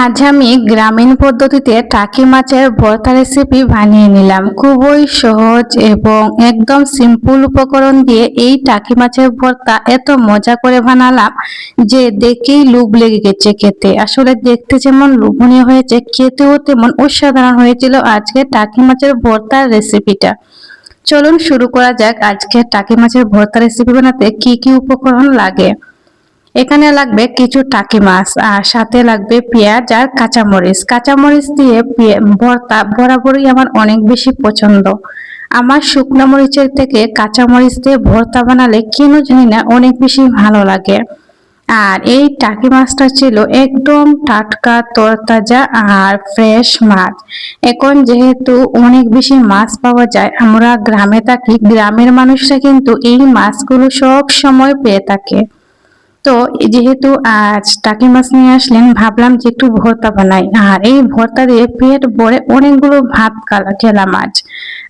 আজ আমি গ্রামীণ পদ্ধতিতে টাকি মাছের ভর্তা রেসিপি বানিয়ে নিলাম। খুবই সহজ এবং একদম সিম্পল উপকরণ দিয়ে এই টাকি মাছের ভর্তা এত মজা করে বানালাম যে দেখেই লোভ লেগে গেছে খেতে। আসলে দেখতে যেমন লোভনীয় হয়েছে, খেতেও তেমন অসাধারণ হয়েছিল আজকে টাকি মাছের ভর্তার রেসিপিটা। চলুন শুরু করা যাক। আজকে টাকি মাছের ভর্তা রেসিপি বানাতে কি কি উপকরণ লাগে। এখানে লাগবে কিছু টাকি মাছ, আর সাথে লাগবে পেঁয়াজ আর কাঁচামরিচ। কাঁচামরিচ দিয়ে ভর্তা বরাবরই আমার অনেক বেশি পছন্দ। আমার শুকনো মরিচের থেকে কাঁচামরিচ দিয়ে ভর্তা বানালে কেন জানি না অনেক বেশি ভালো লাগে। আর এই টাকি মাছটা ছিল একদম টাটকা তরতাজা আর ফ্রেশ মাছ। এখন যেহেতু অনেক বেশি মাছ পাওয়া যায়, আমরা গ্রামে থাকি, গ্রামের মানুষরা কিন্তু এই মাছগুলো সব সময় পেয়ে থাকে। তো যেহেতু আজ টাকি মাছ নিয়ে আসলেন, ভাবলাম যে একটু ভর্তা বানাই। আর এই ভর্তা দিয়ে পেট ভরে অনেকগুলো ভাত খেলাম আজ।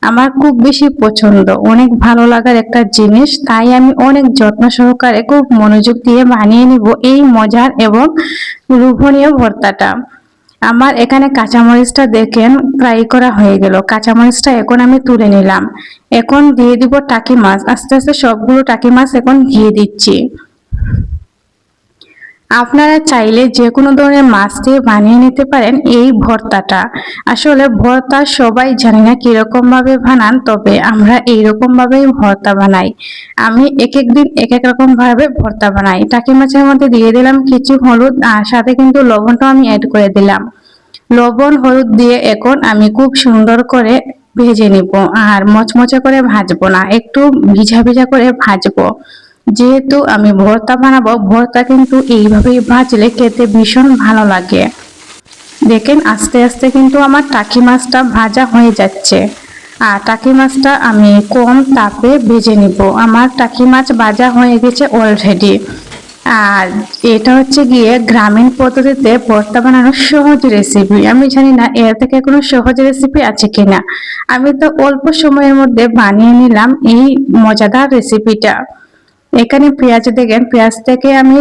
আমার খুব বেশি পছন্দ, অনেক ভালো লাগার একটা জিনিস, তাই আমি অনেক যত্ন সহকারে খুব মনোযোগ দিয়ে বানিয়ে নিব এই মজার এবং লোভনীয় ভর্তাটা। আমার এখানে কাঁচামরিচটা দেখেন ফ্রাই করা হয়ে গেল। কাঁচামরিচটা এখন আমি তুলে নিলাম। এখন দিয়ে দিব টাকি মাছ। আস্তে আস্তে সবগুলো টাকি মাছ এখন দিয়ে দিচ্ছি। আপনারা চাইলে যে কোনো ধরনের মাছ দিয়ে বানিয়ে নিতে পারেন এই ভর্তাটা। আসলে ভর্তা সবাই জানি না কিরকম ভাবে বানান, তবে আমরা এইরকম ভাবেই ভর্তা বানাই। আমি এক এক দিন এক এক রকম ভাবে ভর্তা বানাই। টাকি মাছের মধ্যে দিয়ে দিলাম কিছু হলুদ, আর সাথে কিন্তু লবণটাও আমি অ্যাড করে দিলাম। লবণ হলুদ দিয়ে এখন আমি খুব সুন্দর করে ভেজে নিব। আর মচমচে করে ভাজবো না, একটু ভিজা ভিজা করে ভাজবো। যেহেতু আমি ভর্তা বানাবো, ভর্তা কিন্তু এইভাবেই ভাজলে খেতে ভীষণ ভালো লাগে। দেখেন আস্তে আস্তে কিন্তু আমার টাকি মাছটা ভাজা হয়ে যাচ্ছে। আর টাকি মাছটা আমি কম তাপে ভেজে নিব। আমার টাকি মাছ ভাজা হয়ে গেছে অলরেডি। আর এটা হচ্ছে গিয়ে গ্রামীণ পদ্ধতিতে ভর্তা বানানোর সহজ রেসিপি। আমি জানি না এর থেকে কোনো সহজ রেসিপি আছে কিনা। আমি তো অল্প সময়ের মধ্যে বানিয়ে নিলাম এই মজাদার রেসিপিটা। এখানে পেঁয়াজ দেখেন, পেঁয়াজ থেকে আমি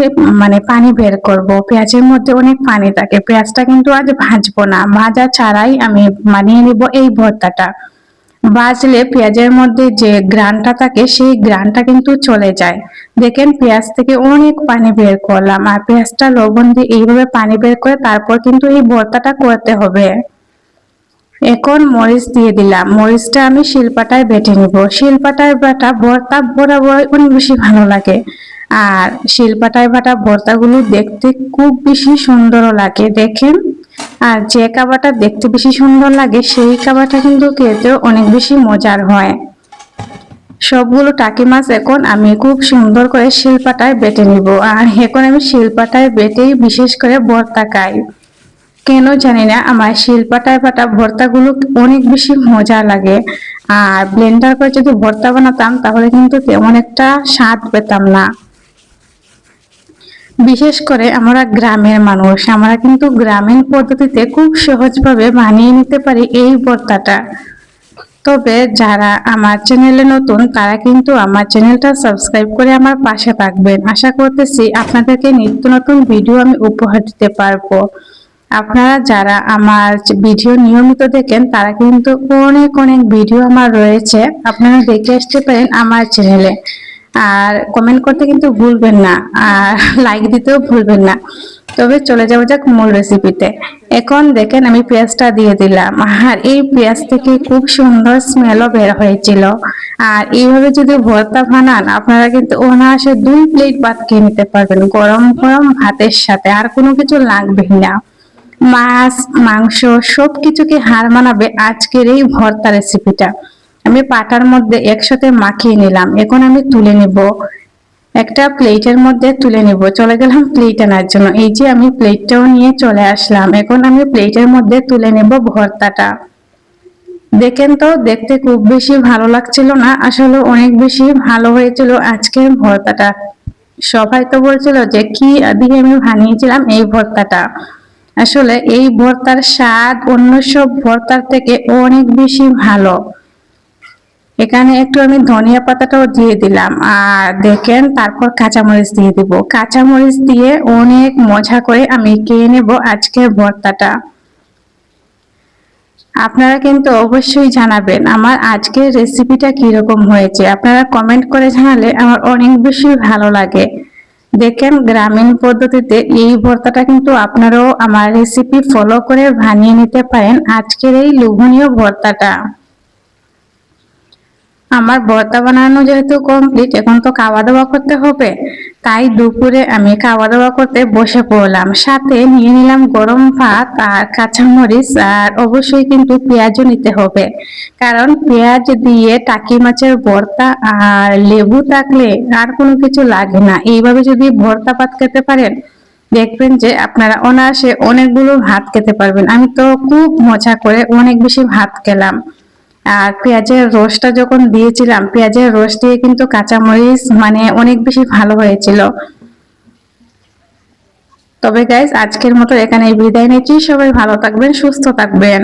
পানি বের করব। পেঁয়াজের মধ্যে অনেক পানি থাকে। পেঁয়াজটা কিন্তু আজ ভাজবো না, ভাজা ছাড়াই আমি বানিয়ে নিব এই ভর্তাটা। ভাজলে পেঁয়াজের মধ্যে যে গ্রানটা থাকে সেই গ্রানটা কিন্তু চলে যায়। দেখেন পেঁয়াজ থেকে অনেক পানি বের করলাম, আর পেঁয়াজটা লবণ দিয়ে এইভাবে পানি বের করে তারপর কিন্তু এই ভর্তাটা করতে হবে। এখন মরিচ দিয়ে দিলাম। মরিচটা আমি শিলপাটায় বেটে নিব। শিলপাটায় বাটা ভর্তা বরাবর অনেক বেশি ভালো লাগে। আর শিলপাটায় বাটা ভর্তাগুলো দেখতে খুব বেশি সুন্দরও লাগে দেখেন। আর যে কাবাটা দেখতে বেশি সুন্দর লাগে সেই কাবাটা কিন্তু খেতেও অনেক বেশি মজার হয়। সবগুলো টাকি মাছ এখন আমি খুব সুন্দর করে শিলপাটায় বেটে নিব। আর এখন আমি শিলপাটায় বেটেই বিশেষ করে ভর্তা খাই। কেন জানি না আমার শিলপাটায় বাটা ভর্তাগুলো অনেক বেশি মজা লাগে। আর ব্লেন্ডার করে যদি ভর্তা বানাতাম তাহলে কিন্তু তেমন একটা স্বাদ পেতাম না। বিশেষ করে আমরা গ্রামের মানুষ, আমরা কিন্তু গ্রামীণ পদ্ধতিতে খুব সহজভাবে বানিয়ে নিতে পারি এই ভর্তাটা। তবে যারা আমার চ্যানেলে নতুন তারা কিন্তু আমার চ্যানেলটা সাবস্ক্রাইব করে আমার পাশে থাকবেন। আশা করতেছি আপনাদেরকে নিত্য নতুন ভিডিও আমি উপহার দিতে পারবো। আপনারা যারা আমার ভিডিও নিয়মিত দেখেন তারা কিন্তু অনেক অনেক ভিডিও আমার রয়েছে, আপনারা দেখে আসতে পারেন আমার চ্যানেলে। আর কমেন্ট করতে কিন্তু ভুলবেন না, আর লাইক দিতেও ভুলবেন না। তবে চলে যাওয়া যাক মূল রেসিপিতে। এখন দেখেন আমি পেঁয়াজটা দিয়ে দিলাম। আর এই পেঁয়াজ থেকে খুব সুন্দর স্মেলও বের হয়েছিল। আর এইভাবে যদি ভর্তা বানান আপনারা কিন্তু অনায়াসে 2 প্লেট ভাত খেয়ে নিতে পারবেন গরম গরম ভাতের সাথে, আর কোনো কিছু লাগবেই না। মাছ মাংস সবকিছুকে হার মানাবে আজকের এই ভর্তা রেসিপিটা। আমি পাটার মধ্যে একসাথে মাখিয়ে নিলাম। এখন আমি তুলে নিব, একটা প্লেটের মধ্যে তুলে নিব। চলে গেলাম প্লেট আনার জন্য। এই যে আমি প্লেটটাও নিয়ে চলে আসলাম। এখন আমি প্লেটের মধ্যে তুলে নেব ভর্তাটা। দেখেন তো দেখতে খুব বেশি ভালো লাগছিল না, আসলে অনেক বেশি ভালো হয়েছিল আজকের ভর্তাটা। সবাই তো বলছিল যে কি দিয়ে আমি বানিয়েছিলাম এই ভর্তাটা। আসলে এই ভর্তার স্বাদ অন্য সব ভর্তার থেকে অনেক বেশি ভালো। এখানে একটু আমি ধনিয়া পাতাটাও দিয়ে দিলাম, আর দেখেন তারপর কাঁচামরিচ দিয়ে দিব। কাঁচামরিচ দিয়ে অনেক মজা করে আমি খেয়ে নেব আজকের ভর্তাটা। আপনারা কিন্তু অবশ্যই জানাবেন আমার আজকের রেসিপিটা কিরকম হয়েছে। আপনারা কমেন্ট করে জানালে আমার অনেক বেশি ভালো লাগে। দেখেন গ্রামীণ পদ্ধতিতে এই ভর্তাটা কিন্তু আপনারাও আমার রেসিপি ফলো করে বানিয়ে নিতে পারেন আজকের এই লোভনীয় ভর্তাটা। আমার ভর্তা বানানো যেহেতু কমপ্লিট, এখন তো খাওয়া দাওয়া করতে হবে, তাই দুপুরে আমি খাওয়া দাওয়া করতে বসে পড়লাম। সাথে নিয়ে নিলাম গরম ভাত আর কাঁচামরিচ, আর অবশ্যই কিন্তু পেঁয়াজও নিতে হবে, কারণ পেঁয়াজ দিয়ে টাকি মাছের ভর্তা আর লেবু থাকলে আর কোনো কিছু লাগে না। এইভাবে যদি ভর্তা ভাত খেতে পারেন, দেখবেন যে আপনারা অনায়াসে অনেকগুলো ভাত খেতে পারবেন। আমি তো খুব মজা করে অনেক বেশি ভাত খেলাম। আর পেঁয়াজের রসটা যখন দিয়েছিলাম, পেঁয়াজের রস দিয়ে কিন্তু কাঁচামরিচ মানে অনেক বেশি ভালো হয়েছিল। তবে গাইস, আজকের মতো এখানে বিদায় নিচ্ছি। সবাই ভালো থাকবেন, সুস্থ থাকবেন।